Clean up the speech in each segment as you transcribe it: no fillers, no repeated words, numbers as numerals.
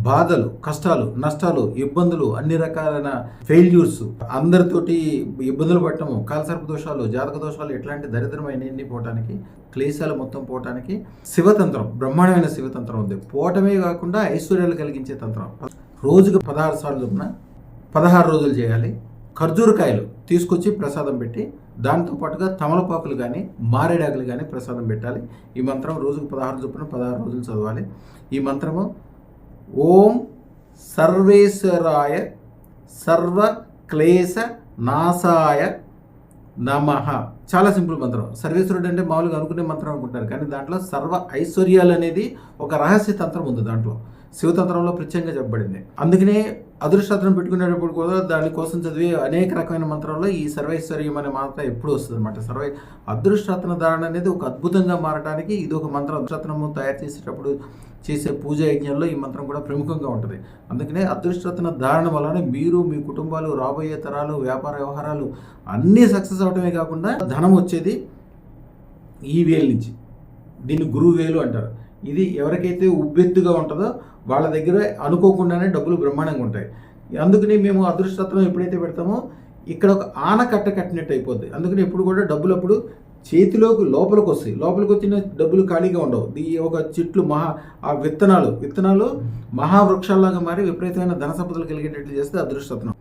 బాధలు, కష్టాలు, నష్టాలు, ఇబ్బందులు, అన్ని రకాలైన ఫెయిల్యూర్స్, అందరితోటి ఇబ్బందులు పడటము, కాలసర్ప దోషాలు, జాతక దోషాలు, ఇట్లాంటి దరిద్రమైన పోవటానికి, క్లేశాలు మొత్తం పోవటానికి శివతంత్రం, బ్రహ్మాండమైన శివతంత్రం ఉంది. పోవటమే కాకుండా ఐశ్వర్యాలు కలిగించే తంత్రం. రోజుకు 16 సార్లు చొప్పున 16 రోజులు చేయాలి. ఖర్జూరకాయలు తీసుకొచ్చి ప్రసాదం పెట్టి, దాంతో పాటుగా తమలపాకులు కానీ మారేడాకులు కానీ ప్రసాదం పెట్టాలి. ఈ మంత్రం రోజుకు 16 చొప్పున 16 రోజులు చదవాలి. ఈ మంత్రము ఓం సర్వేశ్వరాయ సర్వ క్లేశ నాశాయ నమః. చాలా సింపుల్ మంత్రం. సర్వేశ్వరుడు అంటే మామూలుగా అనుకునే మంత్రం అనుకుంటారు, కానీ దాంట్లో సర్వ ఐశ్వర్యాలు అనేది ఒక రహస్య తంత్రం ఉంది. దాంట్లో శివతంత్రంలో ప్రత్యేకంగా చెప్పబడింది. అందుకనే అదృష్టరత్నం పెట్టుకునేటప్పుడు కూడా దానికోసం చదివే అనేక రకమైన మంత్రాల్లో ఈ సర్వైశ్వర్యం అనే మాత్రం ఎప్పుడు వస్తుంది అనమాట. అదృష్టరత్న ధారణ అనేది ఒక అద్భుతంగా మారడానికి ఇది ఒక మంత్రం. అదృష్టరత్నము తయారు చేసేటప్పుడు చేసే పూజ యజ్ఞంలో ఈ మంత్రం కూడా ప్రముఖంగా ఉంటుంది. అందుకనే అదృష్టరత్న ధారణ వలన మీరు, మీ కుటుంబాలు, రాబోయే తరాలు, వ్యాపార వ్యవహారాలు అన్నీ సక్సెస్ అవడమే కాకుండా ధనం వచ్చేది ఈ వేలు నుంచి. దీన్ని గురువు వేలు అంటారు. ఇది ఎవరికైతే ఉబ్బెత్తుగా ఉంటుందో వాళ్ళ దగ్గర అనుకోకుండానే డబ్బులు బ్రహ్మాండంగా ఉంటాయి. అందుకని మేము అదృష్టరత్నం ఎప్పుడైతే పెడతామో ఇక్కడ ఒక ఆనకట్ట కట్టినట్టు అయిపోద్ది. అందుకని ఎప్పుడు కూడా డబ్బులు అప్పుడు చేతిలోకి లోపలికి వస్తాయి. లోపలికి వచ్చిన డబ్బులు ఖాళీగా ఉండవు. ఒక చెట్లు ఆ విత్తనాలు మహావృక్షాల్లాగా మారి విపరీతమైన ధన సంపదలు కలిగేటట్లు చేస్తే అదృష్టరత్నం.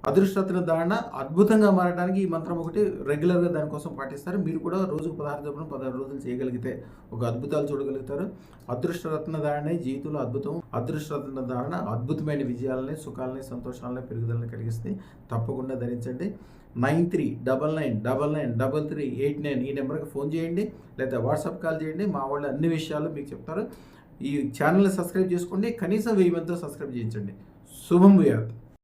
అదృష్టరత్న ధారణ అద్భుతంగా మారడానికి ఈ మంత్రం ఒకటి రెగ్యులర్గా దానికోసం పాటిస్తారు. మీరు కూడా రోజుకు 16 చొప్పున 16 రోజులు చేయగలిగితే ఒక అద్భుతాలు చూడగలుగుతారు. అదృష్టరత్న ధారణే జీవితంలో అద్భుతం. అదృష్టరత్న ధారణ అద్భుతమైన విజయాలని, సుఖాలని, సంతోషాలని, పెరుగుదలని కలిగిస్తే తప్పకుండా ధరించండి. 9399993389 ఈ నెంబర్కి ఫోన్ చేయండి, లేదా వాట్సాప్ కాల్ చేయండి. మా వాళ్ళు అన్ని విషయాలు మీకు చెప్తారు. ఈ ఛానల్ని సబ్స్క్రైబ్ చేసుకోండి. కనీసం 1000 మందితో సబ్స్క్రైబ్ చేయించండి. శుభం భూయాత్.